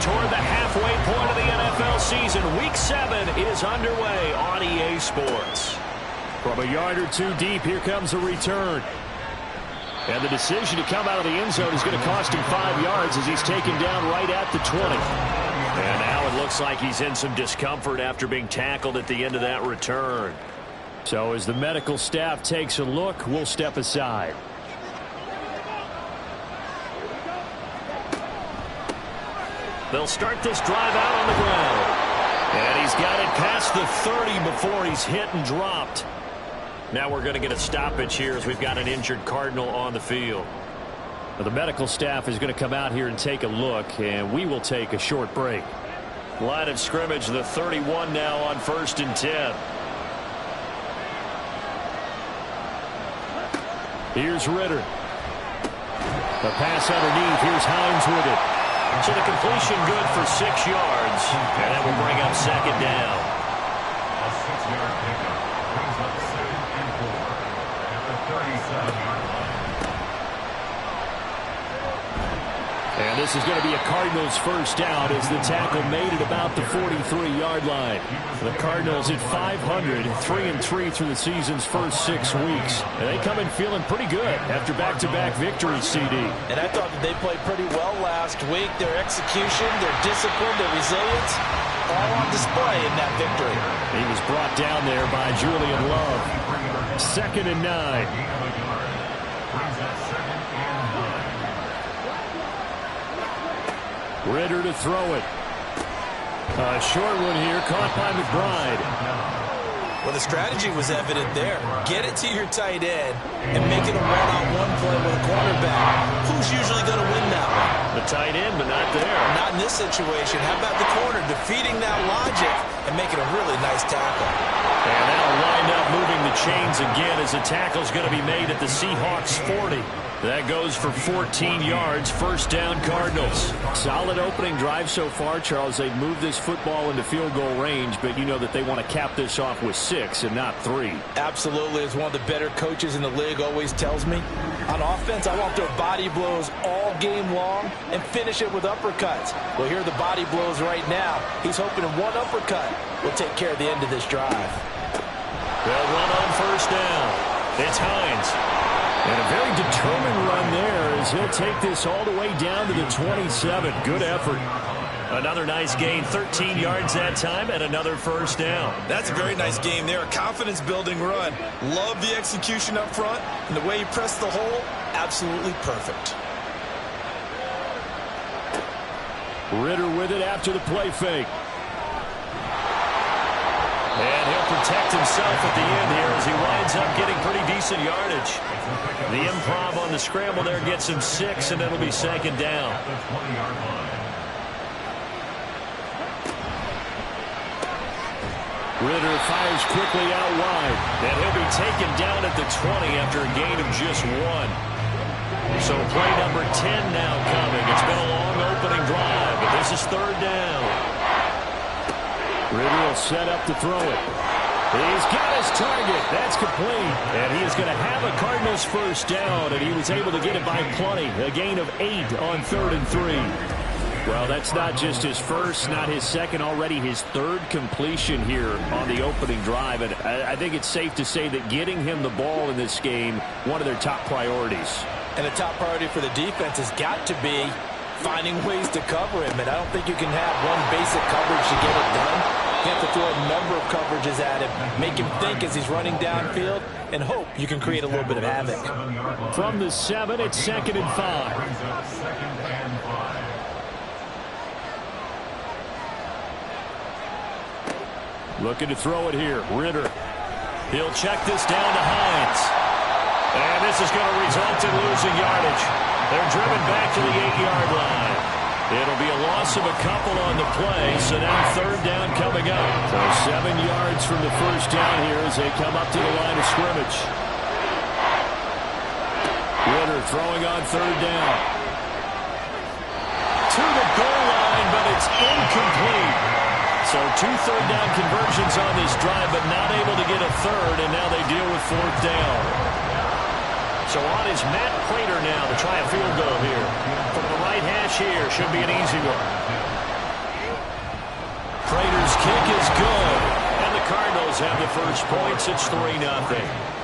toward the halfway point of the NFL season. Week 7 is underway on EA Sports. From a yard or two deep, here comes a return. And the decision to come out of the end zone is going to cost him 5 yards as he's taken down right at the 20. And now it looks like he's in some discomfort after being tackled at the end of that return. So as the medical staff takes a look, we'll step aside. They'll start this drive out on the ground. And he's got it past the 30 before he's hit and dropped. Now we're going to get a stoppage here as we've got an injured Cardinal on the field. Well, the medical staff is going to come out here and take a look, and we will take a short break. Line of scrimmage, the 31 now on 1st and 10. Here's Ritter. The pass underneath. Here's Hines with it. So the completion good for 6 yards. And that will bring up 2nd down. A 6-yard pickup brings up 2nd and 4 at the 37-yard line. And this is going to be a Cardinals first down as the tackle made at about the 43-yard line. The Cardinals at 500, 3-3 through the season's first 6 weeks. And they come in feeling pretty good after back-to-back victories, CD. And I thought that they played pretty well last week. Their execution, their discipline, their resilience, all on display in that victory. He was brought down there by Julian Love. 2nd and 9. Ritter to throw it. A short one here, caught by McBride. Well, the strategy was evident there. Get it to your tight end and make it a one-on-one play with a quarterback. Who's usually going to win that one? The tight end, but not there. Not in this situation. How about the corner defeating that logic and making a really nice tackle? And that'll wind up moving the chains again as the tackle's going to be made at the Seahawks 40. That goes for 14 yards, 1st down Cardinals. Solid opening drive so far, Charles. They've moved this football into field goal range, but you know that they want to cap this off with 6 and not 3. Absolutely. As one of the better coaches in the league always tells me, on offense, I want their body blows all game long and finish it with uppercuts. Well, here are the body blows right now. He's hoping in one uppercut will take care of the end of this drive. They'll run on 1st down. It's Hines. And a very determined run there as he'll take this all the way down to the 27. Good effort. Another nice gain, 13 yards that time, and another 1st down. That's a very nice game there. A confidence-building run. Love the execution up front, and the way he pressed the hole, absolutely perfect. Ritter with it after the play fake. And he'll protect himself at the end here as he winds up getting pretty decent yardage. The improv on the scramble there gets him 6, and it'll be 2nd down. Ritter fires quickly out wide. And he'll be taken down at the 20 after a gain of just 1. So play number 10 now coming. It's been a long opening drive, but this is 3rd down. Ritter will set up to throw it. He's got his target. That's complete. And he is going to have a Cardinals first down, and he was able to get it by plenty. A gain of 8 on 3rd and 3. Well, that's not just his first, not his second, already his 3rd completion here on the opening drive. And I think it's safe to say that getting him the ball in this game, one of their top priorities. And the top priority for the defense has got to be finding ways to cover him. And I don't think you can have one basic coverage to get it done. You have to throw a number of coverages at him, make him think as he's running downfield, and hope you can create a little bit of havoc. From the 7, it's 2nd and 5. Looking to throw it here. Ritter. He'll check this down to Hines. And this is going to result in losing yardage. They're driven back to the 8-yard line. It'll be a loss of a couple on the play, so now 3rd down coming up. So 7 yards from the first down here as they come up to the line of scrimmage. Ritter throwing on 3rd down. To the goal line, but it's incomplete. So 2 third-down conversions on this drive, but not able to get a 3rd, and now they deal with 4th down. So on is Matt Prater now to try a field goal here. From the right hash here, should be an easy one. Rogers' kick is good. And the Cardinals have the first points. It's 3-0.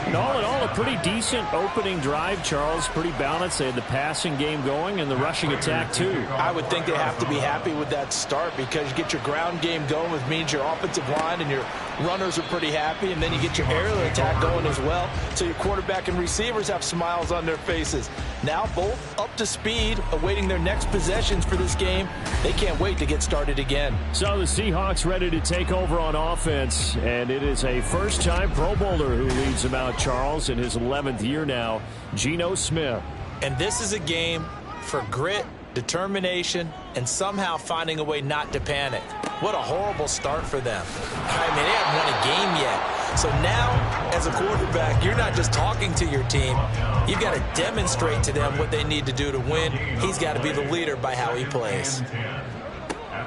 And all in all, a pretty decent opening drive, Charles. Pretty balanced. They had the passing game going and the rushing attack, too. I would think they have to be happy with that start because you get your ground game going, which means your offensive line and your runners are pretty happy, and then you get your aerial attack going as well, so your quarterback and receivers have smiles on their faces. Now both up to speed, awaiting their next possessions for this game. They can't wait to get started again. So the Seahawks ready to take over on offense, and it is a first-time Pro Bowler who leads them out, Charles, in his 11th year now, Geno Smith. And this is a game for grit, determination, and somehow finding a way not to panic. What a horrible start for them. I mean, they haven't won a game yet. So now, as a quarterback, you're not just talking to your team. You've got to demonstrate to them what they need to do to win. He's got to be the leader by how he plays.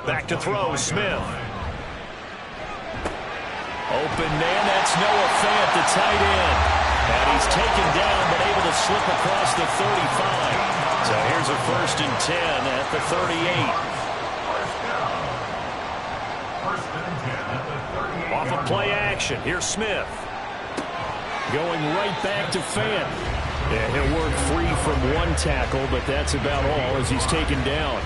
Back to throw, Smith. Open man, that's Noah Fant, the tight end. And he's taken down, but able to slip across the 35. So here's a 1st and 10 at the 38. Off of play action, here's Smith. Going right back to Fant. Yeah, he'll work free from one tackle, but that's about all as he's taken down.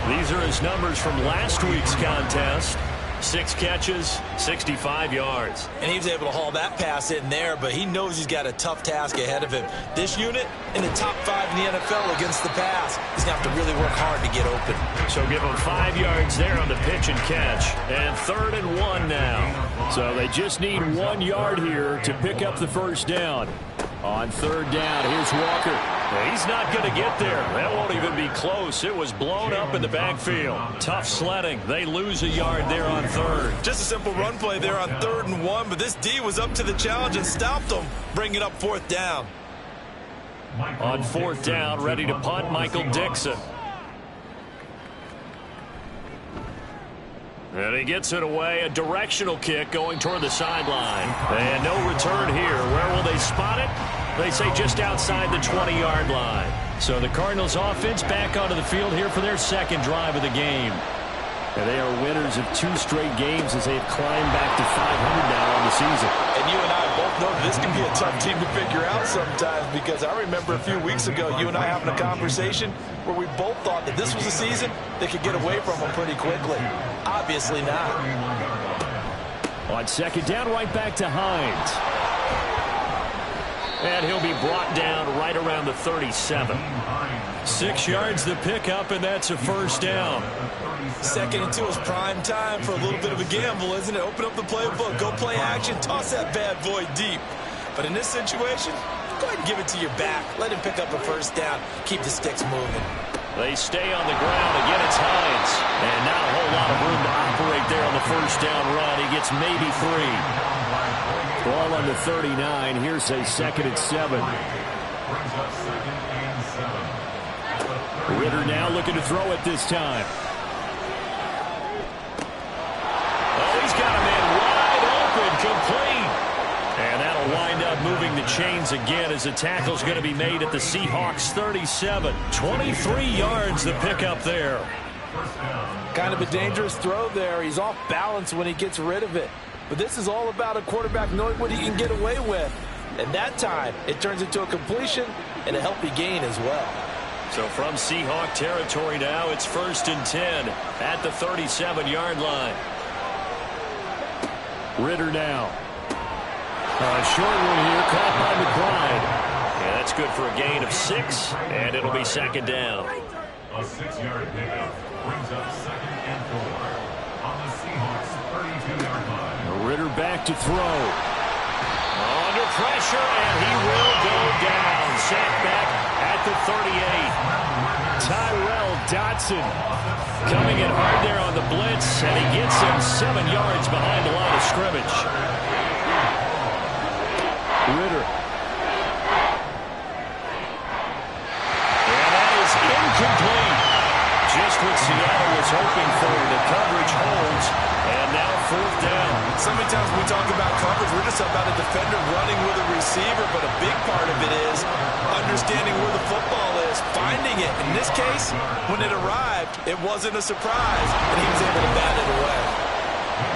These are his numbers from last week's contest. 6 catches, 65 yards. And he was able to haul that pass in there, but he knows he's got a tough task ahead of him. This unit in the top 5 in the NFL against the pass. He's going to have to really work hard to get open. So give him 5 yards there on the pitch and catch. And 3rd and 1 now. So they just need 1 yard here to pick up the first down. On 3rd down, here's Walker. He's not going to get there. That won't even be close. It was blown up in the backfield. Tough sledding. They lose a yard there on 3rd. Just a simple run play there on 3rd and 1, but this D was up to the challenge and stopped them, bringing up 4th down. On 4th down, ready to punt, Michael Dixon. And he gets it away. A directional kick going toward the sideline. And no return here. Where will they spot it? They say just outside the 20-yard line. So the Cardinals offense back onto the field here for their 2nd drive of the game. And they are winners of 2 straight games as they have climbed back to 500 now on the season. And you and I both know this can be a tough team to figure out sometimes, because I remember a few weeks ago you and I having a conversation where we both thought that this was a season they could get away from them pretty quickly. Obviously not. On 2nd down, right back to Hines. And he'll be brought down right around the 37. 6 yards the pickup, and that's a 1st down. 2nd and 2 is prime time for a little bit of a gamble, isn't it? Open up the playbook, go play action, toss that bad boy deep. But in this situation, go ahead and give it to your back. Let him pick up a 1st down. Keep the sticks moving. They stay on the ground. Again, it's Hines. And not a whole lot of room to operate there on the 1st down run. He gets maybe 3. Ball on the 39. Here's a 2nd and 7. Ritter now looking to throw it this time. Oh, he's got a man wide open, complete. And that'll wind up moving the chains again as the tackle's going to be made at the Seahawks 37. 23 yards the pickup there. Kind of a dangerous throw there. He's off balance when he gets rid of it. But this is all about a quarterback knowing what he can get away with. And that time, it turns into a completion and a healthy gain as well. So from Seahawk territory now, it's 1st and 10 at the 37-yard line. Ritter now. A short one here, caught by McBride. Yeah, that's good for a gain of 6, and it'll be 2nd down. A 6-yard pickup brings up 2nd and 4 on the Seahawks 32-yard line. Ritter back to throw. Under pressure, and he will go down. Sacked back at the 38. Tyrell Dodson coming in hard there on the blitz, and he gets him 7 yards behind the line of scrimmage. Ritter. And that is incomplete. Just what Seattle was hoping for. The coverage holds, and now 4th down. So many times when we talk about coverage, we're just about a defender running with a receiver, but a big part of it is understanding where the football is, finding awaiting it. In this case, when it arrived, it wasn't a surprise, and he was able to bat it away.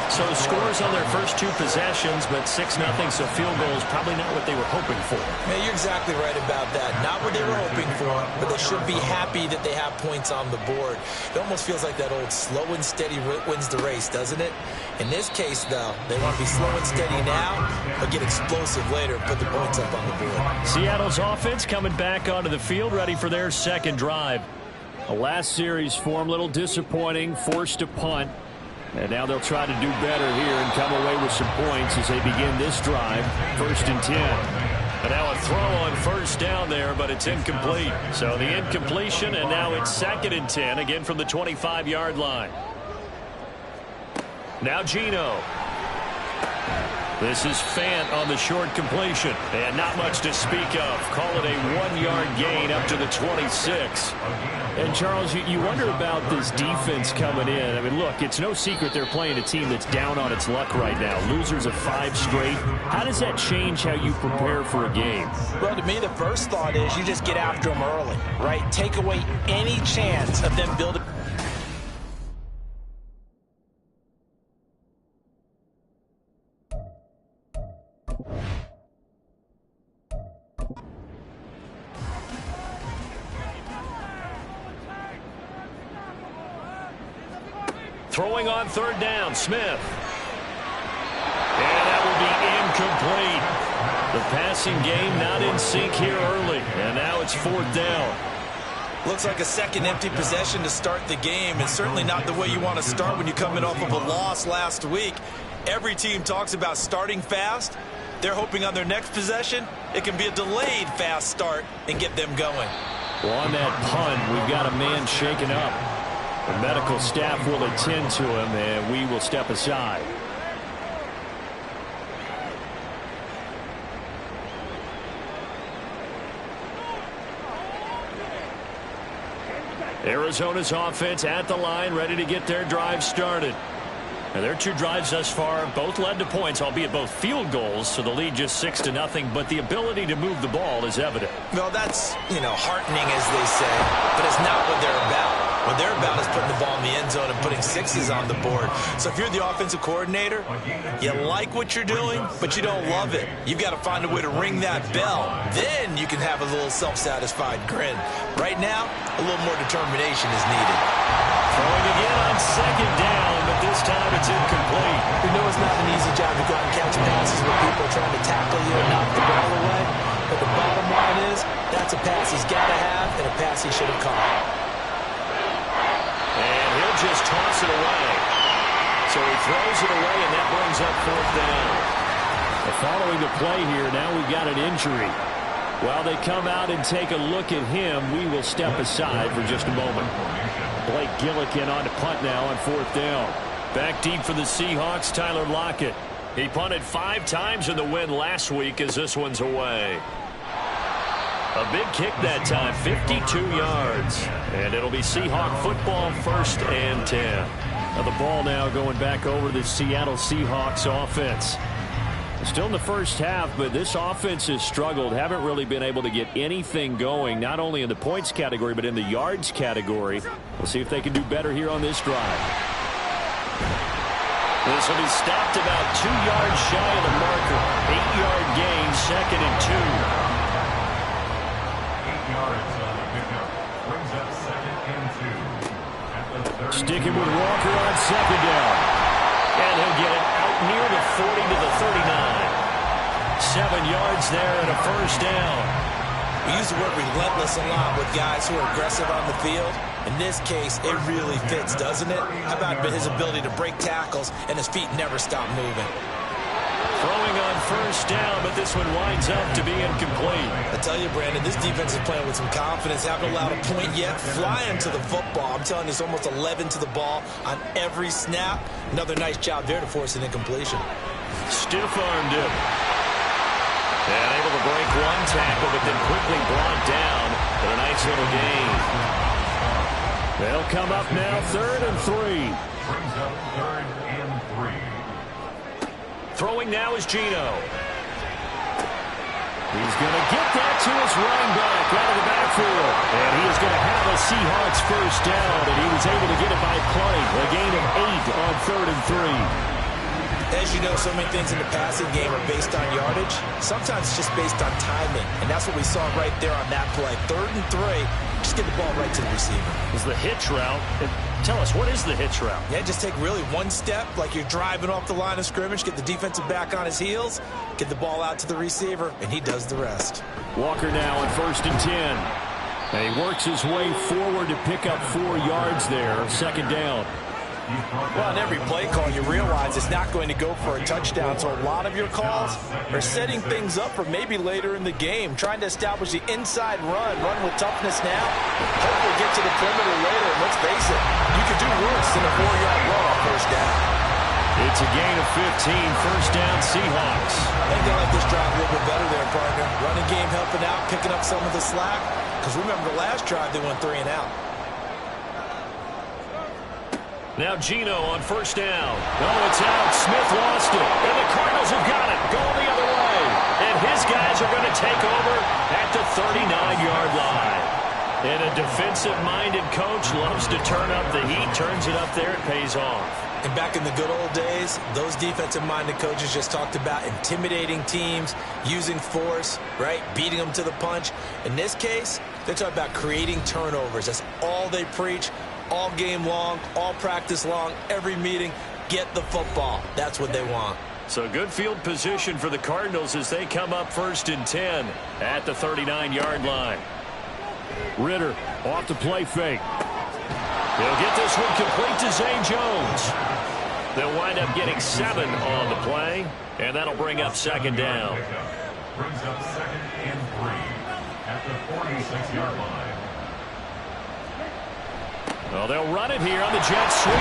So scores on their first 2 possessions, but 6-0, so field goals probably not what they were hoping for. Man, you're exactly right about that. Not what they were hoping for, but they should be happy that they have points on the board. It almost feels like that old slow and steady wins the race, doesn't it? In this case, though, they want to be slow and steady now, but get explosive later and put the points up on the board. Seattle's offense coming back onto the field, ready for their second drive. The last series for them, a little disappointing, forced to punt. And now they'll try to do better here and come away with some points as they begin this drive. 1st and 10. And now a throw on first down there, but it's incomplete. So the incompletion, and now it's 2nd and 10, again from the 25-yard line. Now Geno. This is Fant on the short completion. And not much to speak of. Call it a 1-yard gain up to the 26. And, Charles, you wonder about this defense coming in. I mean, look, it's no secret they're playing a team that's down on its luck right now. Losers of 5 straight. How does that change how you prepare for a game? Well, to me, the first thought is you just get after them early, right? Take away any chance of them building. Throwing on 3rd down, Smith. And that will be incomplete. The passing game not in sync here early. And now it's 4th down. Looks like a second empty possession to start the game, and certainly not the way you want to start when you're coming off of a loss last week. Every team talks about starting fast. They're hoping on their next possession, it can be a delayed fast start and get them going. Well, on that punt, we've got a man shaken up. The medical staff will attend to him, and we will step aside. Arizona's offense at the line, ready to get their drive started. And their 2 drives thus far both led to points, albeit both field goals, so the lead just 6-0, but the ability to move the ball is evident. Well, that's, heartening, as they say, but it's not what they're about. What they're about is putting the ball in the end zone and putting 6s on the board. So if you're the offensive coordinator, you like what you're doing, but you don't love it. You've got to find a way to ring that bell. Then you can have a little self-satisfied grin. Right now, a little more determination is needed. Throwing again on 2nd down, but this time it's incomplete. We know it's not an easy job to go out and catch passes where people are trying to tackle you and knock the ball away. But the bottom line is, that's a pass he's got to have and a pass he should have caught. And he'll just toss it away. So he throws it away, and that brings up 4th down. Following the play here, now we've got an injury. While they come out and take a look at him, we will step aside for just a moment. Blake Gillikin on to punt now on 4th down. Back deep for the Seahawks, Tyler Lockett. He punted 5 times in the win last week as this one's away. A big kick that time, 52 yards. And it'll be Seahawk football, 1st and 10. Now the ball now going back over the Seattle Seahawks offense. Still in the first half, but this offense has struggled. Haven't really been able to get anything going, not only in the points category, but in the yards category. We'll see if they can do better here on this drive. This will be stopped about 2 yards shy of the marker. 8-yard gain, 2nd and 2. 8 yards on the pickup. Brings up 2nd and 2. At the 30. Sticking with Walker on 2nd down. And he'll get it out near the 40 to the 39. 7 yards there and a 1st down. We use the word relentless a lot with guys who are aggressive on the field. In this case, it really fits, doesn't it? How about his ability to break tackles and his feet never stop moving? Throwing on 1st down, but this one winds up to be incomplete. I tell you, Brandon, this defense is playing with some confidence. Haven't allowed a point yet. Flying to the football. I'm telling you, it's almost 11 to the ball on every snap. Another nice job there to force an incompletion. Stiff-armed him. And able to break 1 tackle, but then quickly brought down. But a nice little gain. They'll come up now 3rd and 3. Brings up 3rd and 3. Throwing now is Geno. He's going to get that to his running back out of the backfield. And he is going to have Seahawks first down, and he was able to get it by plenty. A gain of 8 on 3rd and 3. As you know, so many things in the passing game are based on yardage. Sometimes it's just based on timing, and that's what we saw right there on that play. 3rd and 3, just get the ball right to the receiver. Is the hitch route. Tell us, what is the hitch route? Yeah, just take really one step, like you're driving off the line of scrimmage, get the defensive back on his heels, get the ball out to the receiver, and he does the rest. Walker now on 1st and 10. And he works his way forward to pick up 4 yards there, 2nd down. Well, in every play call, you realize it's not going to go for a touchdown, so a lot of your calls are setting things up for maybe later in the game, trying to establish the inside run with toughness now, hopefully get to the perimeter later, and let's face it, you could do worse than a 4-yard run on 1st down. It's a gain of 15, 1st down Seahawks. I think they like this drive a little bit better there, partner. Running game helping out, picking up some of the slack, because remember the last drive they went 3 and out. Now Gino on 1st down. Oh, it's out. Smith lost it. And the Cardinals have got it. Going the other way. And his guys are going to take over at the 39-yard line. And a defensive-minded coach loves to turn up the heat. Turns it up there. It pays off. And back in the good old days, those defensive-minded coaches just talked about intimidating teams, using force, right, beating them to the punch. In this case, they talk about creating turnovers. That's all they preach. All game long, all practice long, every meeting, get the football. That's what they want. So good field position for the Cardinals as they come up 1st and 10 at the 39-yard line. Ritter off the play fake. They'll get this one complete to Zay Jones. They'll wind up getting 7 on the play, and that'll bring up 2nd down. Brings up 2nd and 3 at the 46-yard line. Well, they'll run it here on the jet sweep.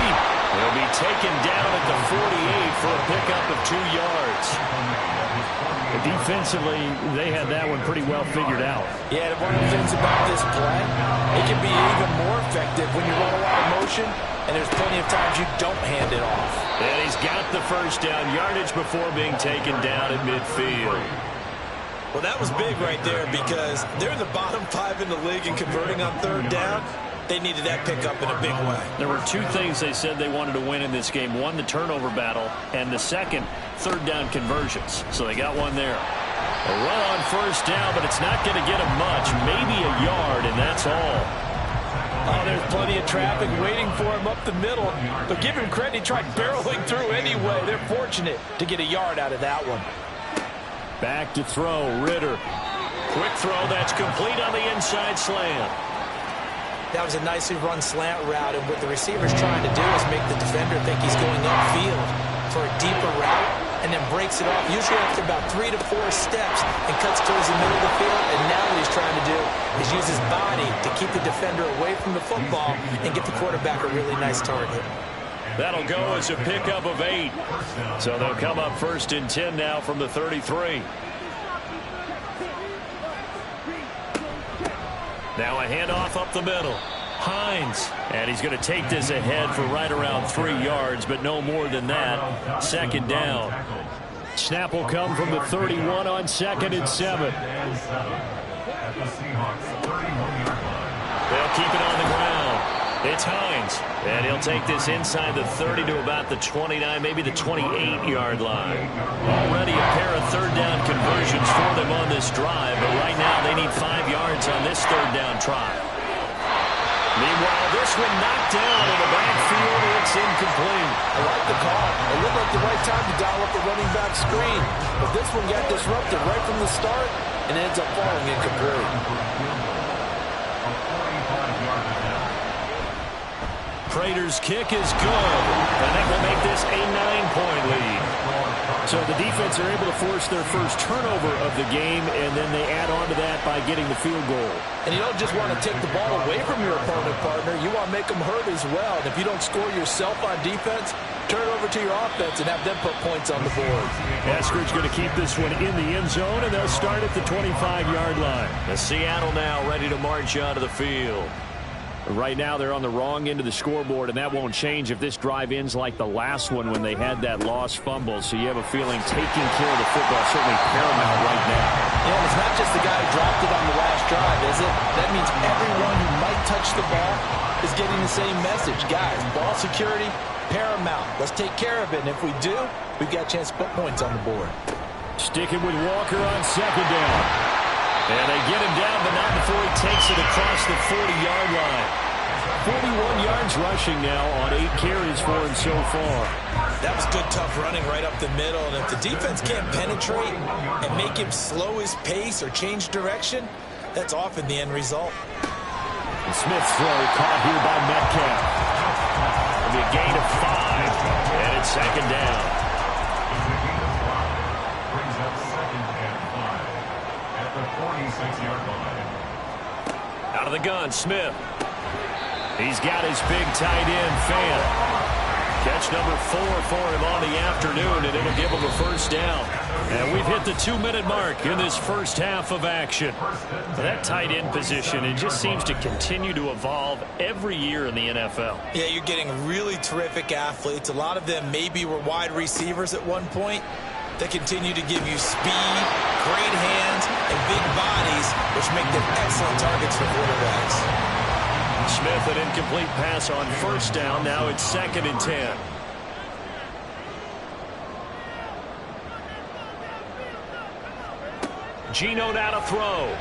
They'll be taken down at the 48 for a pickup of 2 yards. Defensively, they had that one pretty well figured out. Yeah, one of the things about this play, it can be even more effective when you run a lot of motion, and there's plenty of times you don't hand it off. And he's got the 1st down yardage before being taken down at midfield. Well, that was big right there because they're in the bottom 5 in the league in converting on 3rd down. They needed that pickup in a big way. There were 2 things they said they wanted to win in this game. One, the turnover battle, and the second, 3rd down conversions. So they got one there. A run on 1st down, but it's not going to get them much. Maybe a yard, and that's all. Oh, there's plenty of traffic waiting for him up the middle. But give him credit, he tried barreling through anyway. They're fortunate to get a yard out of that one. Back to throw, Ritter. Quick throw, that's complete on the inside slant. That was a nicely run slant route, and what the receiver's trying to do is make the defender think he's going upfield for a deeper route, and then breaks it off, usually after about 3 to 4 steps, and cuts towards the middle of the field. And now what he's trying to do is use his body to keep the defender away from the football and get the quarterback a really nice target. That'll go as a pickup of 8. So they'll come up 1st and 10 now from the 33. Now a handoff up the middle. Hines. And he's going to take this ahead for right around 3 yards, but no more than that. 2nd down. Snap will come from the 31 on 2nd and 7. They'll keep it on the ground. It's Hines. And he'll take this inside the 30 to about the 29, maybe the 28-yard line. Already a pair of 3rd down conversions for them on this drive, but right now they need 5 yards on this 3rd down try. Meanwhile, this one knocked down in the backfield. It's incomplete. I like the call. It looked like the right time to dial up the running back screen. But this one got disrupted right from the start and ends up falling incomplete. Prater's kick is good, and that will make this a 9-point lead. So the defense are able to force their first turnover of the game, and then they add on to that by getting the field goal. And you don't just want to take the ball away from your opponent, partner. You want to make them hurt as well. And if you don't score yourself on defense, turn it over to your offense and have them put points on the board. Eskridge going to keep this one in the end zone, and they'll start at the 25-yard line. The Seattle now ready to march onto the field. Right now, they're on the wrong end of the scoreboard, and that won't change if this drive ends like the last one when they had that lost fumble. So you have a feeling taking care of the football is certainly paramount right now. Yeah, it's not just the guy who dropped it on the last drive, is it? That means everyone who might touch the ball is getting the same message. Guys, ball security, paramount. Let's take care of it. And if we do, we've got a chance to put points on the board. Sticking with Walker on second down. And they get him down, but not before he takes it across the 40-yard line. 41 yards rushing now on 8 carries for him so far. That was good, tough running right up the middle. And if the defense can't penetrate and make him slow his pace or change direction, that's often the end result. And Smith's throw caught here by Metcalf. It'll be a gain of 5, and it's second down. Brings up 2nd and 5 at the 46-yard line. Out of the gun, Smith. He's got his big tight end, Fan. Catch number 4 for him on the afternoon, and it'll give him a first down. And we've hit the 2-minute mark in this first half of action. That tight end position, it just seems to continue to evolve every year in the NFL. Yeah, you're getting really terrific athletes. A lot of them maybe were wide receivers at one point. They continue to give you speed, great hands, and big bodies, which make them excellent targets for quarterbacks. Smith, an incomplete pass on first down. Now it's 2nd and 10. Geno now to throw.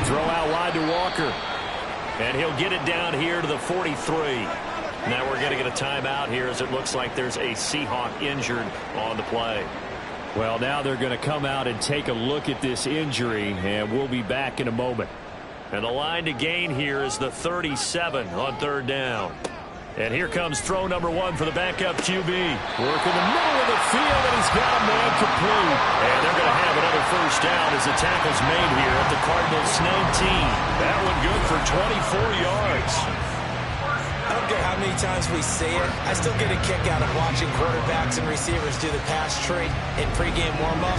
Throw out wide to Walker. And he'll get it down here to the 43. Now we're going to get a timeout here as it looks like there's a Seahawk injured on the play. Well, now they're going to come out and take a look at this injury, and we'll be back in a moment. And the line to gain here is the 37 on 3rd down. And here comes throw number 1 for the backup QB. Work in the middle of the field, and he's got a man complete. And they're going to have another first down as the tackle's made here at the Cardinals' 19. That one good for 24 yards. I don't care how many times we say it. I still get a kick out of watching quarterbacks and receivers do the pass tree in pregame warm-up.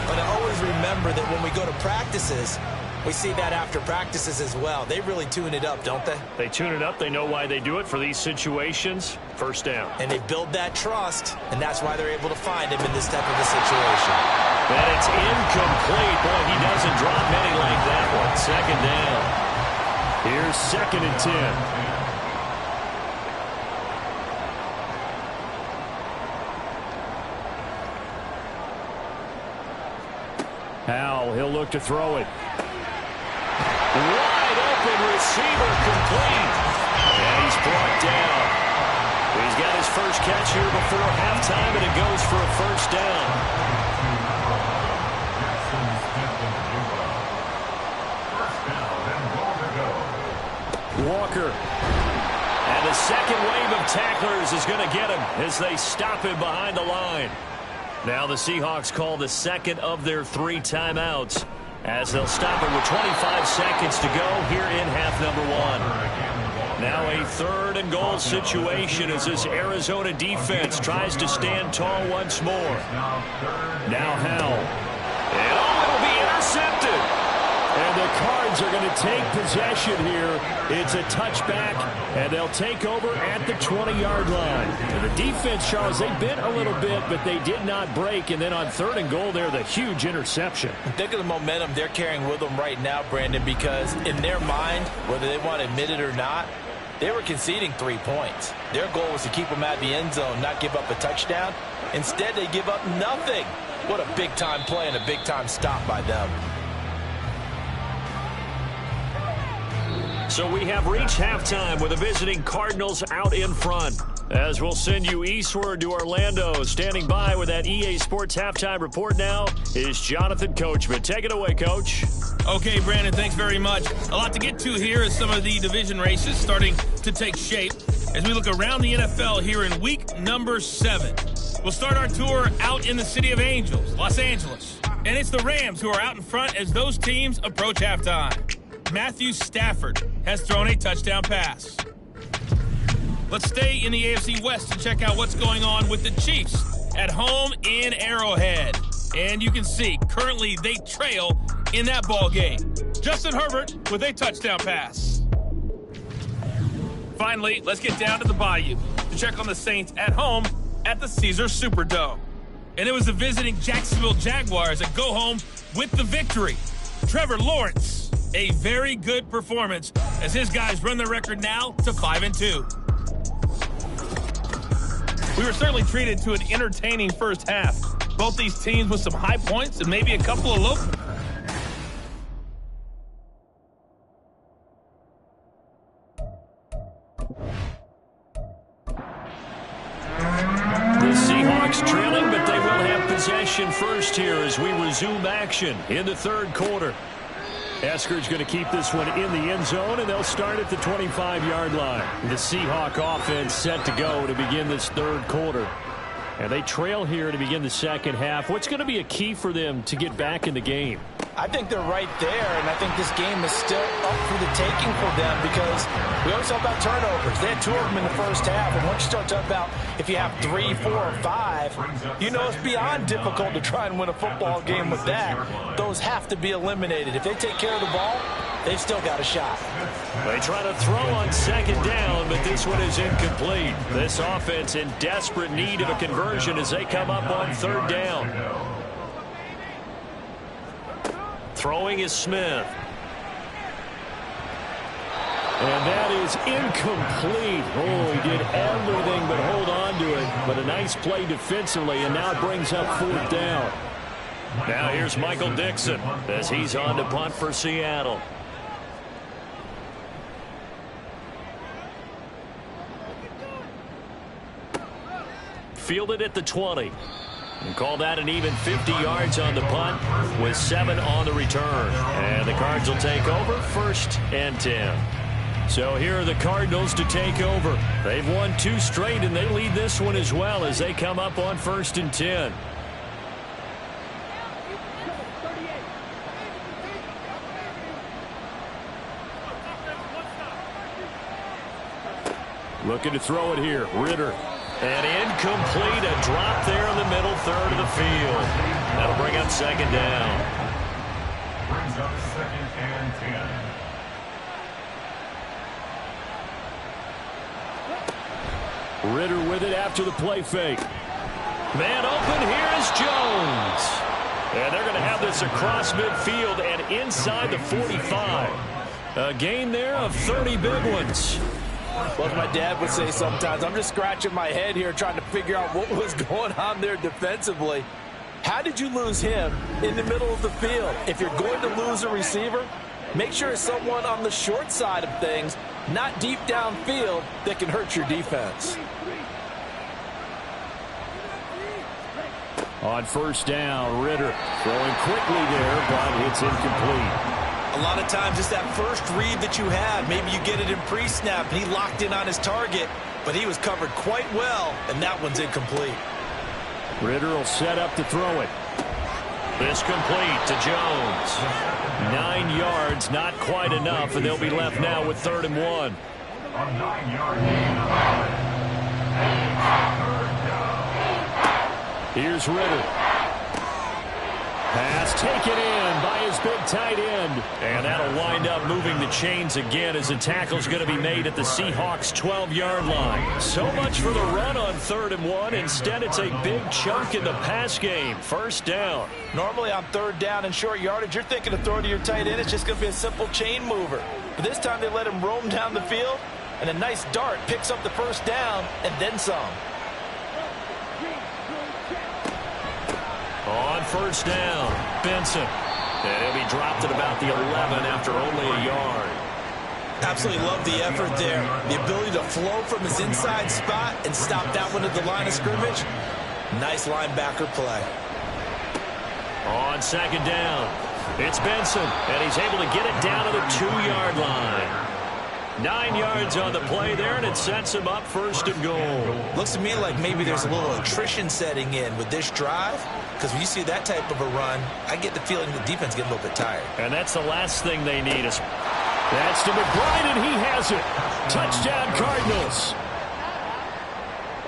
But I always remember that when we go to practices, we see that after practices as well. They really tune it up, don't they? They tune it up. They know why they do it for these situations. First down. And they build that trust, and that's why they're able to find him in this type of a situation. And it's incomplete. Boy, he doesn't drop many like that one. 2nd down. Here's 2nd and 10. Howell, he'll look to throw it. Wide open receiver complete. And he's brought down. He's got his first catch here before halftime, and it goes for a first down. Walker. And the second wave of tacklers is going to get him as they stop him behind the line. Now the Seahawks call the second of their 3 timeouts as they'll stop it with 25 seconds to go here in half number 1. Now a 3rd and goal situation as this Arizona defense tries to stand tall once more. Now Howell. And it'll be intercepted. And the Cards are going to take possession here. It's a touchback, and they'll take over at the 20-yard line. And the defense, Charles, they bit a little bit, but they did not break. And then on 3rd and goal there, the huge interception. Think of the momentum they're carrying with them right now, Brandon, because in their mind, whether they want to admit it or not, they were conceding 3 points. Their goal was to keep them at the end zone, not give up a touchdown. Instead, they give up nothing. What a big-time play and a big-time stop by them. So we have reached halftime with the visiting Cardinals out in front. As we'll send you eastward to Orlando. Standing by with that EA Sports halftime report now is Jonathan Coachman. Take it away, Coach. Okay, Brandon, thanks very much. A lot to get to here as some of the division races starting to take shape as we look around the NFL here in week number 7. We'll start our tour out in the city of Angels, Los Angeles. And it's the Rams who are out in front as those teams approach halftime. Matthew Stafford has thrown a touchdown pass. Let's stay in the AFC West and check out what's going on with the Chiefs at home in Arrowhead. And you can see, currently they trail in that ball game. Justin Herbert with a touchdown pass. Finally, let's get down to the Bayou to check on the Saints at home at the Caesars Superdome. And it was the visiting Jacksonville Jaguars that go home with the victory. Trevor Lawrence A very good performance as his guys run the record now to 5-2. We were certainly treated to an entertaining first half. Both these teams with some high points and maybe a couple of low. The Seahawks trailing, but they will have possession first here as we resume action in the third quarter. Esker's going to keep this one in the end zone, and they'll start at the 25-yard line. The Seahawk offense set to go to begin this third quarter. And they trail here to begin the second half. What's going to be a key for them to get back in the game? I think they're right there, and I think this game is still up for the taking for them because we always talk about turnovers. They had 2 of them in the first half, and once you start talking about if you have 3, 4, or 5, you know it's beyond difficult to try and win a football game with that. Those have to be eliminated. If they take care of the ball, they've still got a shot. They try to throw on second down, but this one is incomplete. This offense in desperate need of a conversion as they come up on third down. Throwing is Smith. And that is incomplete. Oh, he did everything but hold on to it. But a nice play defensively, and now it brings up fourth down. Now here's Michael Dixon as he's on to punt for Seattle. Fielded at the 20. And call that an even 50 yards on the punt with 7 on the return. And the Cards will take over, 1st and 10. So here are the Cardinals to take over. They've won 2 straight, and they lead this one as well as they come up on 1st and 10. Looking to throw it here. Ritter. And incomplete, a drop there in the middle third of the field. That'll bring up second down. Brings up 2nd and 10. Ritter with it after the play fake. Man open, here is Jones. And they're going to have this across midfield and inside the 45. A gain there of 30 big ones. Well, as my dad would say sometimes, I'm just scratching my head here trying to figure out what was going on there defensively. How did you lose him in the middle of the field? If you're going to lose a receiver, make sure it's someone on the short side of things, not deep downfield, that can hurt your defense. On first down, Ritter throwing quickly there, but it's incomplete. A lot of times it's that first read that you have. Maybe you get it in pre-snap, and he locked in on his target, but he was covered quite well, and that one's incomplete. Ritter will set up to throw it. This complete to Jones. 9 yards, not quite enough, and they'll be left now with 3rd and 1. A 9-yard gain on the play. Here's Ritter. Pass taken in by his big tight end. And that'll wind up moving the chains again as the tackle's going to be made at the Seahawks' 12-yard line. So much for the run on 3rd and 1. Instead, it's a big chunk in the pass game. 1st down. Normally on 3rd down and short yardage, you're thinking of throwing to your tight end. It's just going to be a simple chain mover. But this time they let him roam down the field, and a nice dart picks up the 1st down and then some. On 1st down, Benson. And he'll be dropped at about the 11 after only a yard. Absolutely love the effort there. The ability to flow from his inside spot and stop that one at the line of scrimmage. Nice linebacker play. On 2nd down, it's Benson, and he's able to get it down to the 2-yard line. 9 yards on the play there, and it sets him up 1st and goal. Looks to me like maybe there's a little attrition setting in with this drive, because when you see that type of a run, I get the feeling the defense gets a little bit tired. And that's the last thing they need. That's to McBride, and he has it. Touchdown, Cardinals.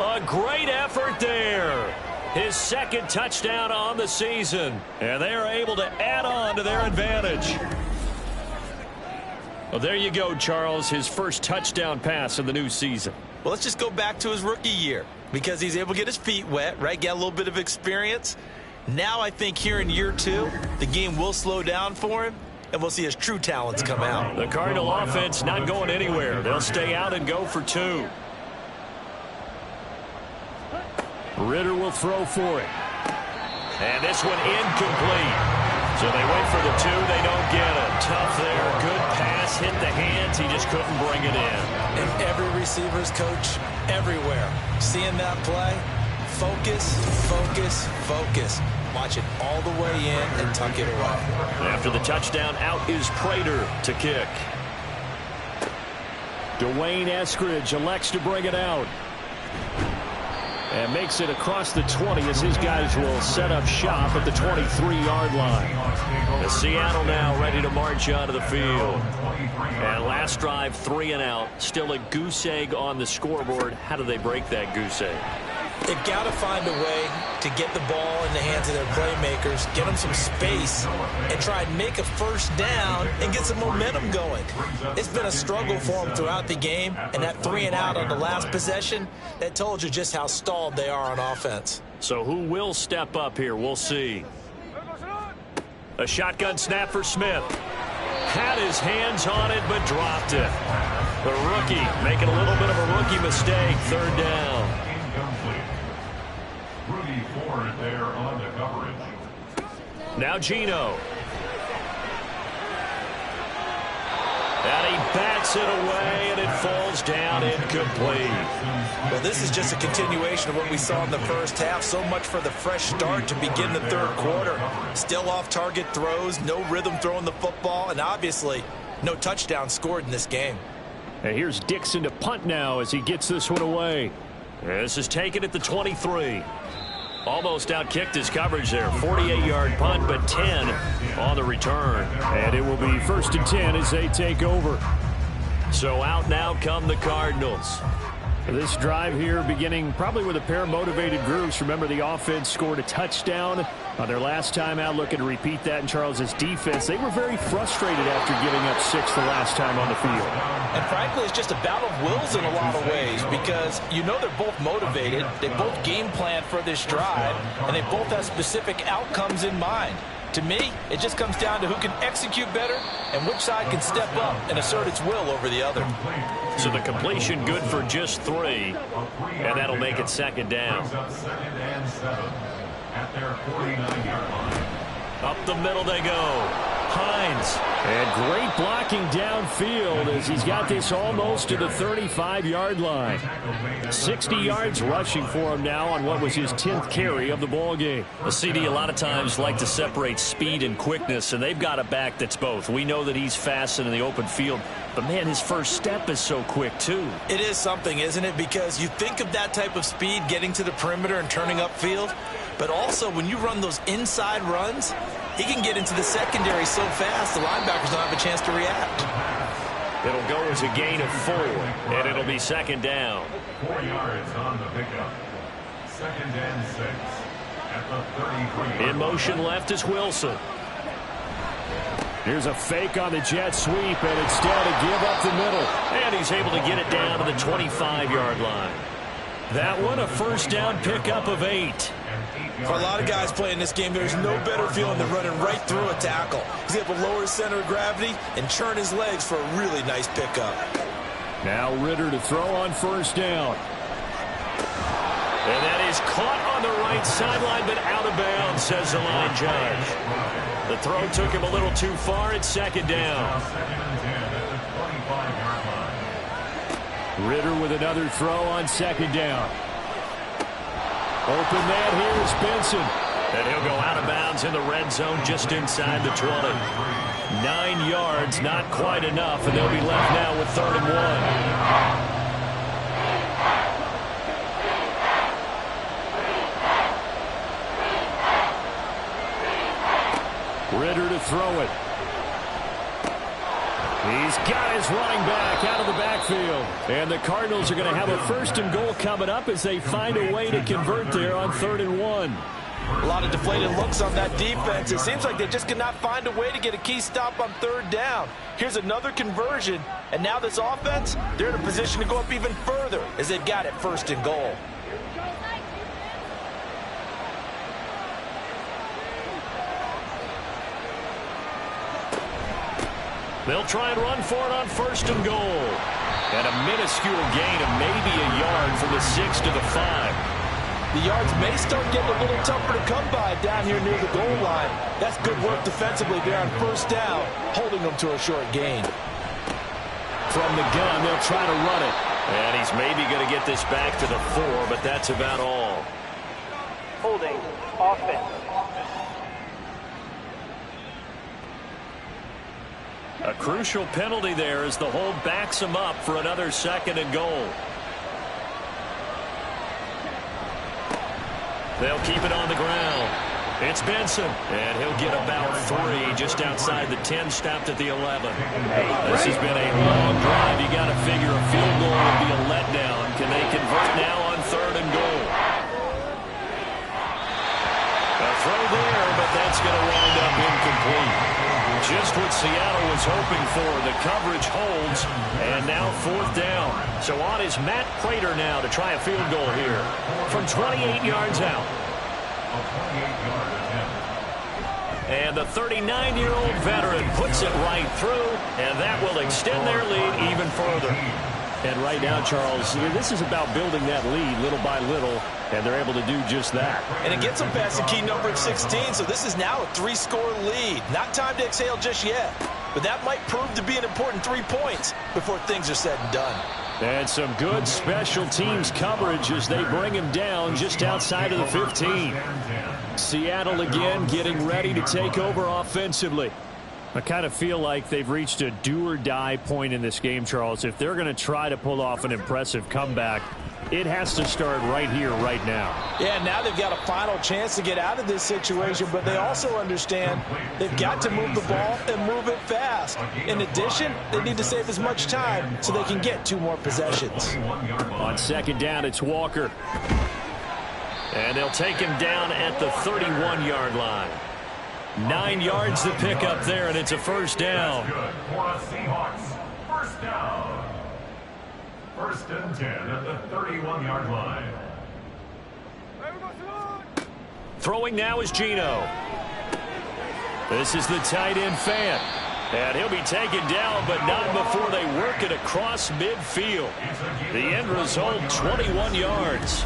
A great effort there. His 2nd touchdown on the season, and they are able to add on to their advantage. Well, there you go, Charles, his 1st touchdown pass of the new season. Well, let's just go back to his rookie year because he's able to get his feet wet, right? Get a little bit of experience. Now I think here in year 2, the game will slow down for him, and we'll see his true talents come out. The Cardinal offense not going anywhere. They'll stay out and go for 2. Ritter will throw for it. And this one incomplete. So they went for the 2. They don't get it. Tough there. Good pass. Hit the hands. He just couldn't bring it in. And every receiver's coach everywhere. Seeing that play, focus, focus, focus. Watch it all the way in and tuck it away. After the touchdown, out is Prater to kick. Dwayne Eskridge elects to bring it out. And makes it across the 20 as his guys will set up shop at the 23-yard line. The Seattle now ready to march onto the field. And last drive, 3 and out. Still a goose egg on the scoreboard. How do they break that goose egg? They've got to find a way to get the ball in the hands of their playmakers, get them some space, and try and make a first down and get some momentum going. It's been a struggle for them throughout the game, and that 3 and out on the last possession, that told you just how stalled they are on offense. So who will step up here? We'll see. A shotgun snap for Smith. Had his hands on it, but dropped it. The rookie making a little bit of a rookie mistake. 3rd down. Rudy Ford there on the coverage. Now Gino. And he bats it away, and it falls down incomplete. Well, this is just a continuation of what we saw in the first half. So much for the fresh start to begin the 3rd quarter. Still off-target throws, no rhythm throwing the football, and obviously no touchdown scored in this game. And here's Dixon to punt now as he gets this one away. This is taken at the 23. Almost outkicked his coverage there. 48-yard punt, but 10 on the return. And it will be 1st and 10 as they take over. So out now come the Cardinals. This drive here beginning probably with a pair of motivated groups. Remember, the offense scored a touchdown on their last time out. Looking to repeat that in Charles's defense. They were very frustrated after giving up 6 the last time on the field. And frankly, it's just a battle of wills in a lot of ways because you know they're both motivated. They both game plan for this drive, and they both have specific outcomes in mind. To me, it just comes down to who can execute better and which side can step up and assert its will over the other. So the completion good for just 3, and that'll make it 2nd down. 2nd and 7 at their 49-yard line. Up the middle they go. Hines. And great blocking downfield as he's got this almost to the 35-yard line. 60 yards rushing for him now on what was his 10th carry of the ball game. The CD a lot of times like to separate speed and quickness, and they've got a back that's both. We know that he's fast in the open field, but man, his first step is so quick too. It is something, isn't it? Because you think of that type of speed getting to the perimeter and turning upfield, but also when you run those inside runs, he can get into the secondary so fast the linebackers don't have a chance to react. It'll go as a gain of 4, and it'll be 2nd down. 4 yards on the pickup. 2nd and 6 at the 33. In motion left is Wilson. Here's a fake on the jet sweep, and instead to give up the middle. And he's able to get it down to the 25-yard line. That one a 1st down pickup of 8. For a lot of guys playing this game, there's no better feeling than running right through a tackle. He's able to lower his center of gravity and churn his legs for a really nice pickup. Now Ritter to throw on 1st down. And that is caught on the right sideline, but out of bounds, says the line judge. The throw took him a little too far. It's 2nd down. 2nd and 10 at the 25-yard line. Ritter with another throw on 2nd down. Open man here is Benson. And he'll go out of bounds in the red zone just inside the 20. 9 yards, not quite enough, and they'll be left now with 3rd and 1. Ritter to throw it. He's got his running back out of the backfield. And the Cardinals are going to have a 1st and goal coming up as they find a way to convert there on 3rd and 1. A lot of deflated looks on that defense. It seems like they just cannot find a way to get a key stop on 3rd down. Here's another conversion, and now this offense, they're in a position to go up even further as they've got it 1st and goal. They'll try and run for it on 1st and goal. And a minuscule gain of maybe a yard from the 6 to the 5. The yards may start getting a little tougher to come by down here near the goal line. That's good work defensively there on 1st down, holding them to a short gain. From the gun, they'll try to run it. And he's maybe going to get this back to the 4, but that's about all. Holding offense. A crucial penalty there as the hold backs him up for another 2nd and goal. They'll keep it on the ground. It's Benson, and he'll get about 3 just outside the 10, stopped at the 11. This has been a long drive. You got to figure a field goal would be a letdown. Can they convert now on 3rd and goal? A throw there, but that's going to wind up incomplete. Just what Seattle was hoping for. The coverage holds, and now 4th down. So on is Matt Prater now to try a field goal here from 28 yards out. And the 39-year-old veteran puts it right through, and that will extend their lead even further. And right now, Charles, this is about building that lead little by little, and they're able to do just that. And it gets them past the key number of 16, so this is now a 3-score lead. Not time to exhale just yet, but that might prove to be an important 3 points before things are said and done. And some good special teams coverage as they bring him down just outside of the 15. Seattle again getting ready to take over offensively. I kind of feel like they've reached a do-or-die point in this game, Charles. If they're going to try to pull off an impressive comeback, it has to start right here, right now. Yeah, now they've got a final chance to get out of this situation, but they also understand they've got to move the ball and move it fast. In addition, they need to save as much time so they can get 2 more possessions. On 2nd down, it's Walker. And they'll take him down at the 31-yard line. 9 yards to pick up there, and it's a 1st down. For the Seahawks, 1st down. 1st and 10 at the 31-yard line. Throwing now is Geno. This is the tight end Fant. And he'll be taken down, but not before they work it across midfield. The end result, 21 yards.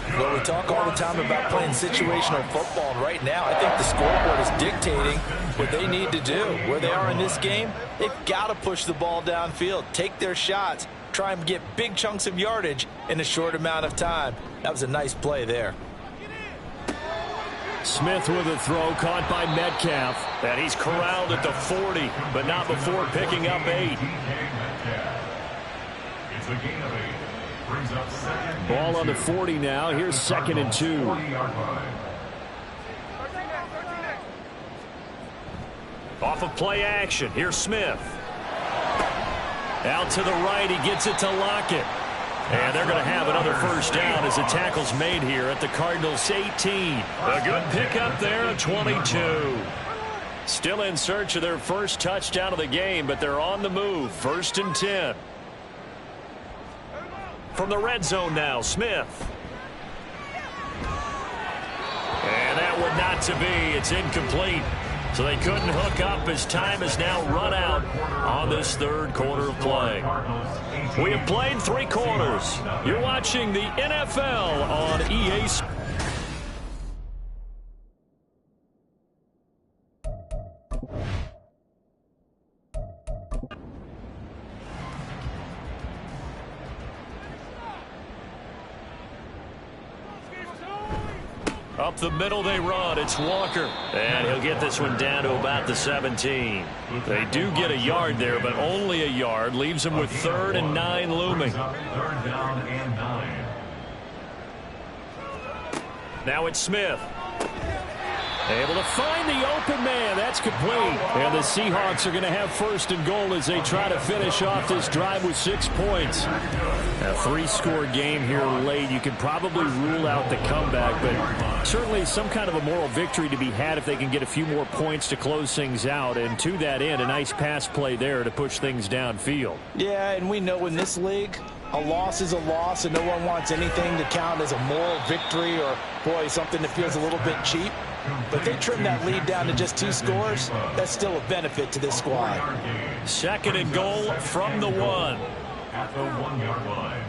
Well, we talk all the time about playing situational football, and right now I think the scoreboard is dictating what they need to do. Where they are in this game, they've got to push the ball downfield, take their shots, try and get big chunks of yardage in a short amount of time. That was a nice play there. Smith with a throw caught by Metcalf. And he's corralled at the 40, but not before picking up 8. It's a gain of 8. Brings up 2nd. Ball on the 40 now. Here's 2nd and 2. 40-yard line. Off of play action, here's Smith. Out to the right, he gets it to Lockett. And they're going to have another 1st down as the tackle's made here at the Cardinals' 18. A good pickup there at 22. Still in search of their first touchdown of the game, but they're on the move. 1st and 10. From the red zone now, Smith. And that one not to be. It's incomplete. So they couldn't hook up as time has now run out on this 3rd quarter of play. We have played 3 quarters. You're watching the NFL on EA Sports. Up the middle they run. It's Walker. And he'll get this one down to about the 17. They do get a yard there, but only a yard. Leaves them with 3rd and 9 looming. 3rd down and 9. Now it's Smith. Able to find the open man. That's complete. And the Seahawks are going to have 1st and goal as they try to finish off this drive with 6 points. A 3-score game here late. You can probably rule out the comeback, but certainly some kind of a moral victory to be had if they can get a few more points to close things out. And to that end, a nice pass play there to push things downfield. Yeah, and we know in this league, a loss is a loss, and no one wants anything to count as a moral victory or, boy, something that feels a little bit cheap. But if they trim that lead down to just 2 scores, that's still a benefit to this squad. 2nd and goal from the 1. At the 1-yard line.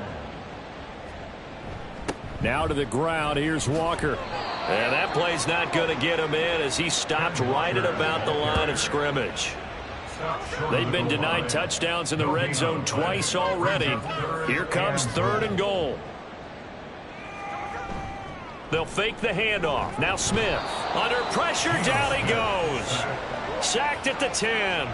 Now to the ground. Here's Walker. And that play's not going to get him in as he stopped right at about the line of scrimmage. They've been denied touchdowns in the red zone twice already. Here comes 3rd and goal. They'll fake the handoff. Now Smith. Under pressure, down he goes. Sacked at the 10.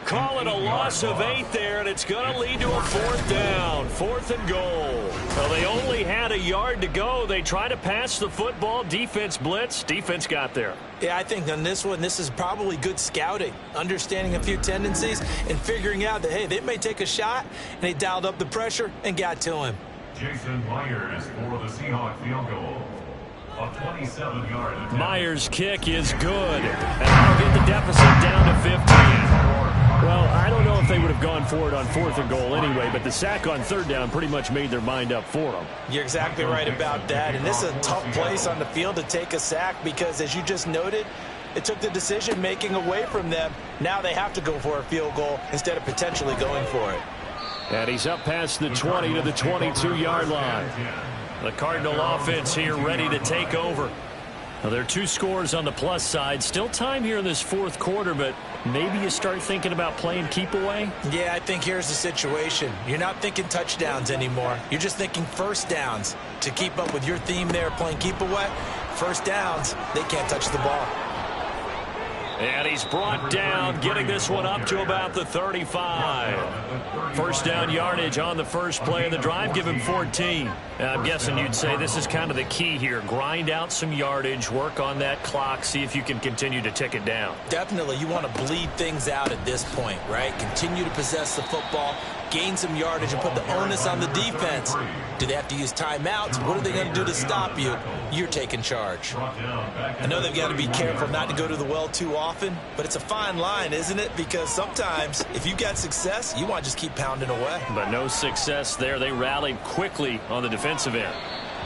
Call it a loss of 8 there, and it's going to lead to a 4th down. 4th and goal. Well, they only had a yard to go. They try to pass the football. Defense blitz. Defense got there. Yeah, I think on this one, this is probably good scouting, understanding a few tendencies, and figuring out that, hey, they may take a shot, and they dialed up the pressure and got to him. Jason Myers for the Seahawks field goal. A 27-yard attempt. Myers' kick is good, and that'll get the deficit down to 15. Well, I don't know if they would have gone for it on 4th and goal anyway, but the sack on 3rd down pretty much made their mind up for them. You're exactly right about that, and this is a tough place on the field to take a sack because, as you just noted, it took the decision-making away from them. Now they have to go for a field goal instead of potentially going for it. And he's up past the 20 to the 22-yard line. The Cardinal offense here ready to take over. Now, there are 2 scores on the plus side. Still time here in this 4th quarter, but maybe you start thinking about playing keep away? Yeah, I think here's the situation. You're not thinking touchdowns anymore. You're just thinking 1st downs. To keep up with your theme there, playing keep away, 1st downs, they can't touch the ball. And he's brought down, getting this one up to about the 35. 1st down yardage on the first play of the drive. Give him 14. I'm guessing you'd say this is kind of the key here. Grind out some yardage, work on that clock, see if you can continue to tick it down. Definitely, you want to bleed things out at this point, right? Continue to possess the football, gain some yardage, and put the onus on the defense. Do they have to use timeouts? What are they going to do to stop you? You're taking charge. I know they've got to be careful not to go to the well too often, but it's a fine line, isn't it? Because sometimes, if you got success, you want to just keep pounding away. But no success there. They rallied quickly on the defensive end.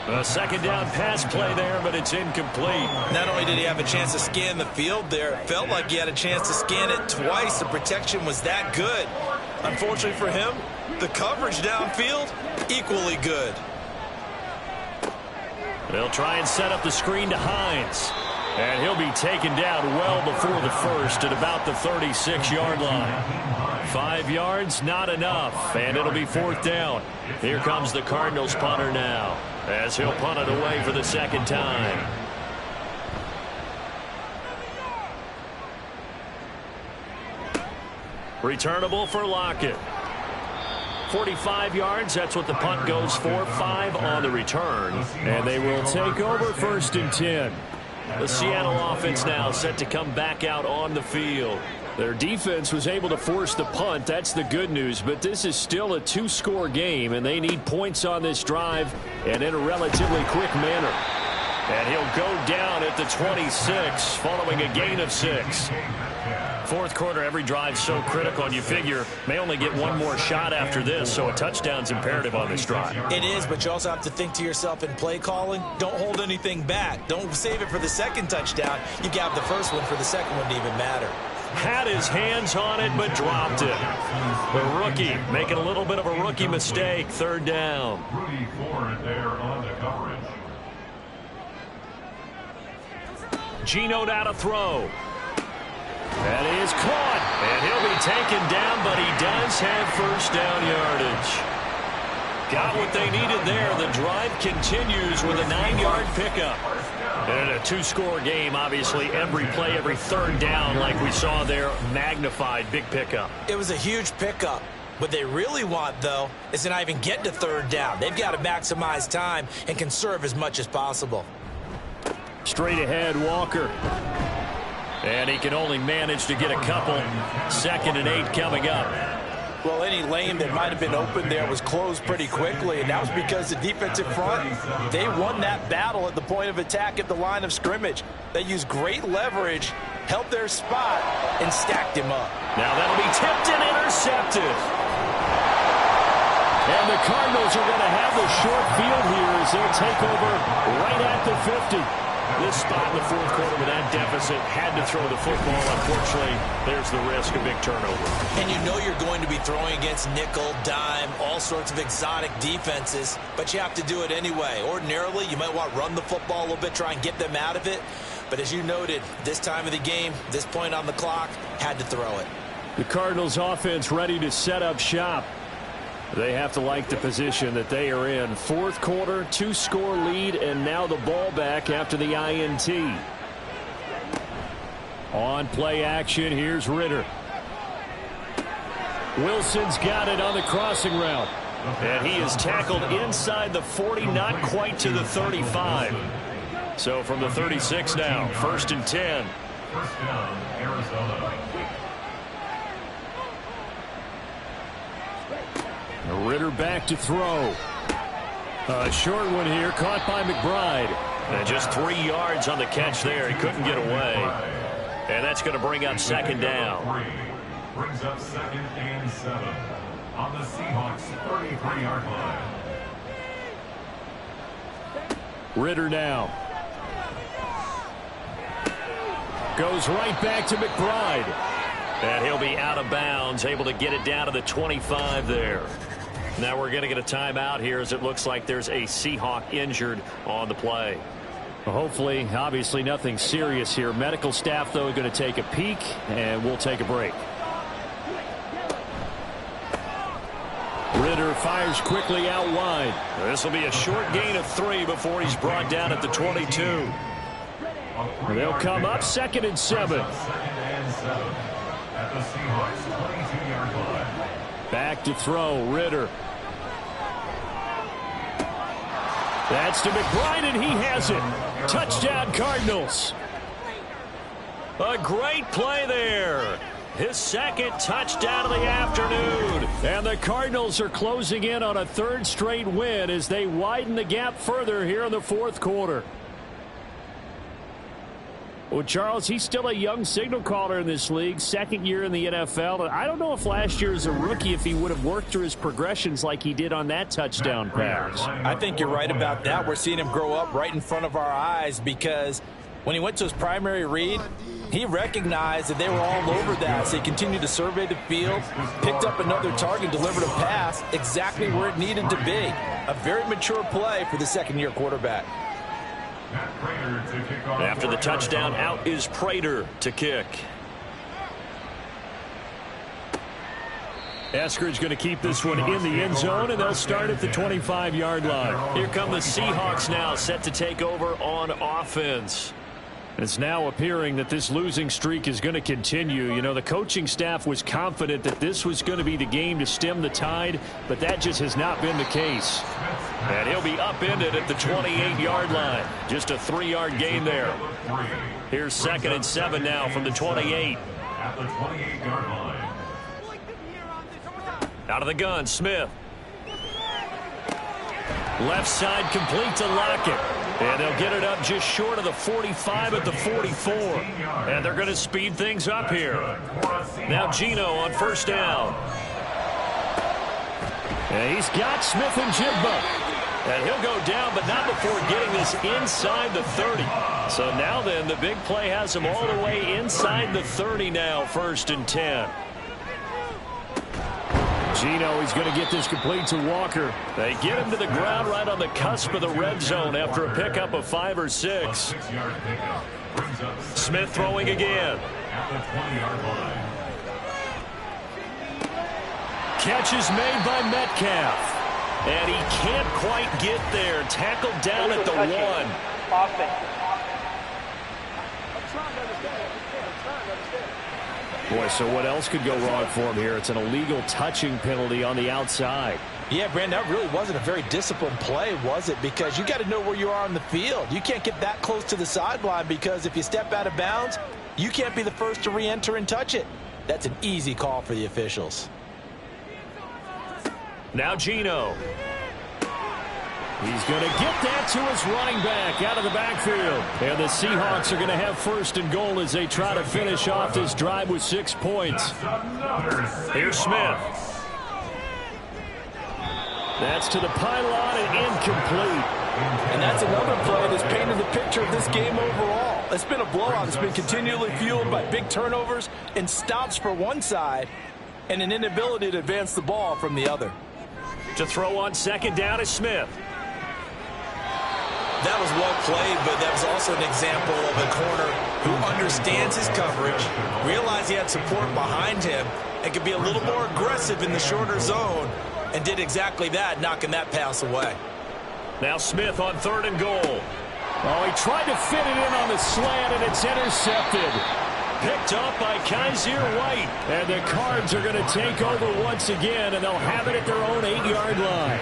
A 2nd down pass play there, but it's incomplete. Not only did he have a chance to scan the field there, it felt like he had a chance to scan it twice. The protection was that good. Unfortunately for him, the coverage downfield, equally good. They'll try and set up the screen to Hines. And he'll be taken down well before the 1st at about the 36-yard line. 5 yards, not enough, and it'll be 4th down. Here comes the Cardinals punter now, as he'll punt it away for the 2nd time. Returnable for Lockett. 45 yards, that's what the punt goes for. 5 on the return, and they will take over 1st and 10. The Seattle offense now set to come back out on the field. Their defense was able to force the punt. That's the good news, but this is still a 2-score game, and they need points on this drive and in a relatively quick manner. And he'll go down at the 26 following a gain of 6. 4th quarter, every drive so critical, and you figure may only get one more shot after this, so a touchdown's imperative on this drive. It is, but you also have to think to yourself in play calling, don't hold anything back. Don't save it for the 2nd touchdown. You got the 1st one for the 2nd one to even matter. Had his hands on it, but dropped it. The rookie making a little bit of a rookie mistake. 3rd down. Rudy Ford there on the coverage. Geno now to throw. That is caught, and he'll be taken down, but he does have 1st down yardage. Got what they needed there. The drive continues with a 9-yard pickup. And in a 2-score game, obviously, every play, every 3rd down, like we saw there, magnified, big pickup. It was a huge pickup. What they really want, though, is to not even get to 3rd down. They've got to maximize time and conserve as much as possible. Straight ahead, Walker. And he can only manage to get a couple. 2nd and 8 coming up. Well, any lane that might have been open there was closed pretty quickly, and that was because the defensive front, they won that battle at the point of attack at the line of scrimmage. They used great leverage, held their spot, and stacked him up. Now that'll be tipped and intercepted. And the Cardinals are going to have the short field here as they'll take over right at the 50. This spot in the fourth quarter with that deficit, had to throw the football. Unfortunately, there's the risk of big turnover. And you know you're going to be throwing against nickel, dime, all sorts of exotic defenses, but you have to do it anyway. Ordinarily, you might want to run the football a little bit, try and get them out of it. But as you noted, this time of the game, this point on the clock, had to throw it. The Cardinals offense ready to set up shop. They have to like the position that they are in. Fourth quarter, 2-score lead, and now the ball back after the INT. On play action, here's Ritter. Wilson's got it on the crossing route. And he is tackled inside the 40, not quite to the 35. So from the 36 now, 1st and 10. First down, Arizona. Ritter back to throw. A short one here, caught by McBride. And just 3 yards on the catch there. He couldn't get away. And that's going to bring up 2nd down. Brings up 2nd and 7 on the Seahawks 33-yard line. Ritter now. Goes right back to McBride. And he'll be out of bounds, able to get it down to the 25 there. Now we're going to get a timeout here as it looks like there's a Seahawk injured on the play. Well, hopefully, obviously nothing serious here. Medical staff, though, are going to take a peek, and we'll take a break. Ritter fires quickly out wide. This will be a short gain of 3 before he's brought down at the 22. They'll come up 2nd and 7. 2nd and 7 at the Seahawks 22-yard line. Back to throw, Ritter. That's to McBride, and he has it. Touchdown, Cardinals. A great play there. His 2nd touchdown of the afternoon. And the Cardinals are closing in on a 3rd straight win as they widen the gap further here in the 4th quarter. Well, Charles, he's still a young signal caller in this league, 2nd year in the NFL. I don't know if last year as a rookie, if he would have worked through his progressions like he did on that touchdown pass. I think you're right about that. We're seeing him grow up right in front of our eyes because when he went to his primary read, he recognized that they were all over that, so he continued to survey the field, picked up another target, delivered a pass exactly where it needed to be. A very mature play for the 2nd-year quarterback. After the touchdown, out is Prater to kick. Eskridge going to keep this one in the end zone, and they'll start at the 25-yard line. Here come the Seahawks now, set to take over on offense. It's now appearing that this losing streak is going to continue. You know, the coaching staff was confident that this was going to be the game to stem the tide, but that just has not been the case. And he'll be upended at the 28-yard line. Just a 3-yard gain there. Here's 2nd and 7 now from the 28. At the 28-yard line. Out of the gun, Smith. Left side complete to Lockett. And they'll get it up just short of the 45 at the 44. And they're going to speed things up here. Now Geno on 1st down. And he's got Smith and Jigba. And he'll go down, but not before getting this inside the 30. So now then, the big play has him all the way inside the 30 now, 1st and 10. Geno, he's going to get this complete to Walker. They get him to the ground right on the cusp of the red zone after a pickup of 5 or 6. Smith throwing again. At the 20-yard line. Catch is made by Metcalf. And he can't quite get there. Tackled down at the 1. Offense. Boy, so what else could go wrong for him here? It's an illegal touching penalty on the outside. Yeah, Brandon, that really wasn't a very disciplined play, was it? Because you got to know where you are on the field. You can't get that close to the sideline because if you step out of bounds, you can't be the first to re-enter and touch it. That's an easy call for the officials. Now Geno. He's going to get that to his running back out of the backfield. And the Seahawks are going to have 1st and goal as they try to finish off this drive with 6 points. Here's Smith. That's to the pylon and incomplete. And that's another play that's painted the picture of this game overall. It's been a blowout. It's been continually fueled by big turnovers and stops for one side and an inability to advance the ball from the other. To throw on second down is Smith. That was well played, but that was also an example of a corner who understands his coverage, realized he had support behind him, and could be a little more aggressive in the shorter zone, and did exactly that, knocking that pass away. Now Smith on 3rd and goal. Oh, he tried to fit it in on the slant, and it's intercepted. Picked up by Kaiser White. And the Cards are going to take over once again, and they'll have it at their own 8-yard line.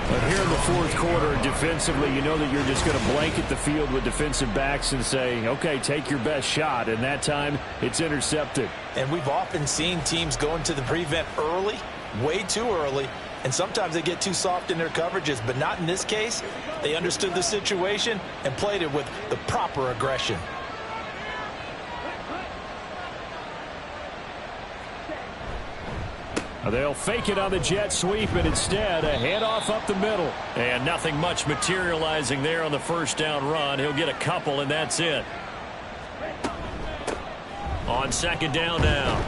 But here in the 4th quarter, defensively, you know that you're just going to blanket the field with defensive backs and say, okay, take your best shot. And that time, it's intercepted. And we've often seen teams go into the prevent early, way too early, and sometimes they get too soft in their coverages, but not in this case. They understood the situation and played it with the proper aggression. They'll fake it on the jet sweep, and instead a handoff up the middle. And nothing much materializing there on the first down run. He'll get a couple, and that's it. On 2nd down now,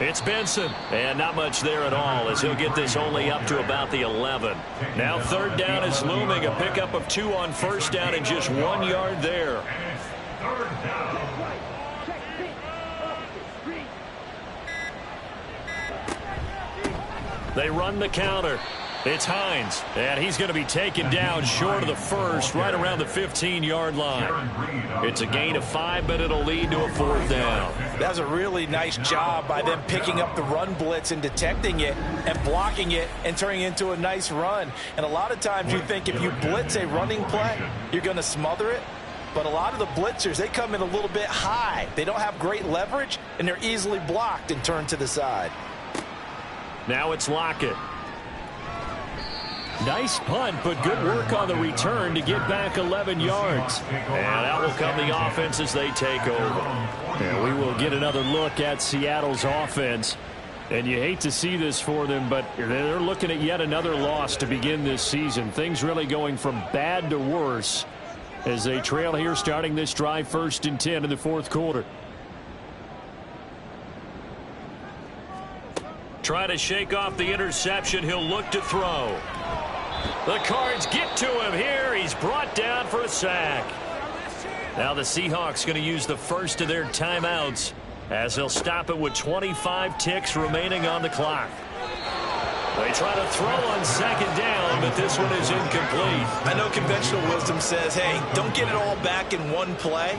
it's Benson. And not much there at all, as he'll get this only up to about the 11. Now 3rd down is looming. A pickup of 2 on 1st down and just 1 yard there. And it's 3rd down. They run the counter. It's Hines, and he's going to be taken down short of the first, right around the 15-yard line. It's a gain of 5, but it'll lead to a 4th down. That was a really nice job by them picking up the run blitz and detecting it and blocking it and turning it into a nice run. And a lot of times you think if you blitz a running play, you're going to smother it. But a lot of the blitzers, they come in a little bit high. They don't have great leverage, and they're easily blocked and turned to the side. Now it's Lockett. Nice punt, but good work on the return to get back 11 yards. And out will come the offense as they take over. And we will get another look at Seattle's offense. And you hate to see this for them, but they're looking at yet another loss to begin this season. Things really going from bad to worse as they trail here starting this drive 1st and 10 in the 4th quarter. Try to shake off the interception. He'll look to throw. The Cards get to him here. He's brought down for a sack. Now the Seahawks going to use the first of their timeouts as they'll stop it with 25 ticks remaining on the clock. They try to throw on 2nd down, but this one is incomplete. I know conventional wisdom says, hey, don't get it all back in one play.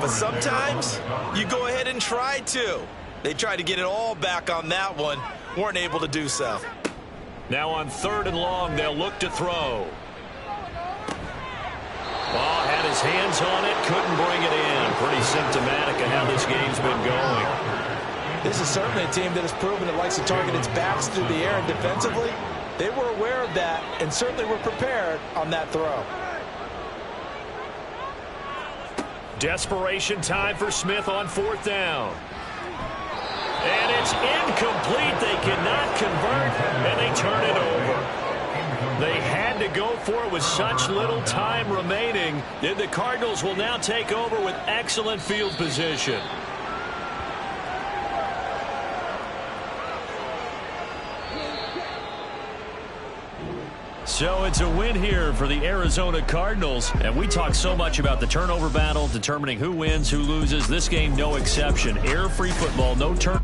But sometimes you go ahead and try to. They tried to get it all back on that one. Weren't able to do so. Now on 3rd and long, they'll look to throw. Ball had his hands on it, couldn't bring it in. Pretty symptomatic of how this game's been going. This is certainly a team that has proven it likes to target its backs through the air, and defensively, they were aware of that and certainly were prepared on that throw. Desperation time for Smith on 4th down. And it's incomplete. They cannot convert, and they turn it over. They had to go for it with such little time remaining. And the Cardinals will now take over with excellent field position. So it's a win here for the Arizona Cardinals. And we talk so much about the turnover battle, determining who wins, who loses. This game, no exception. Error-free football, no turn.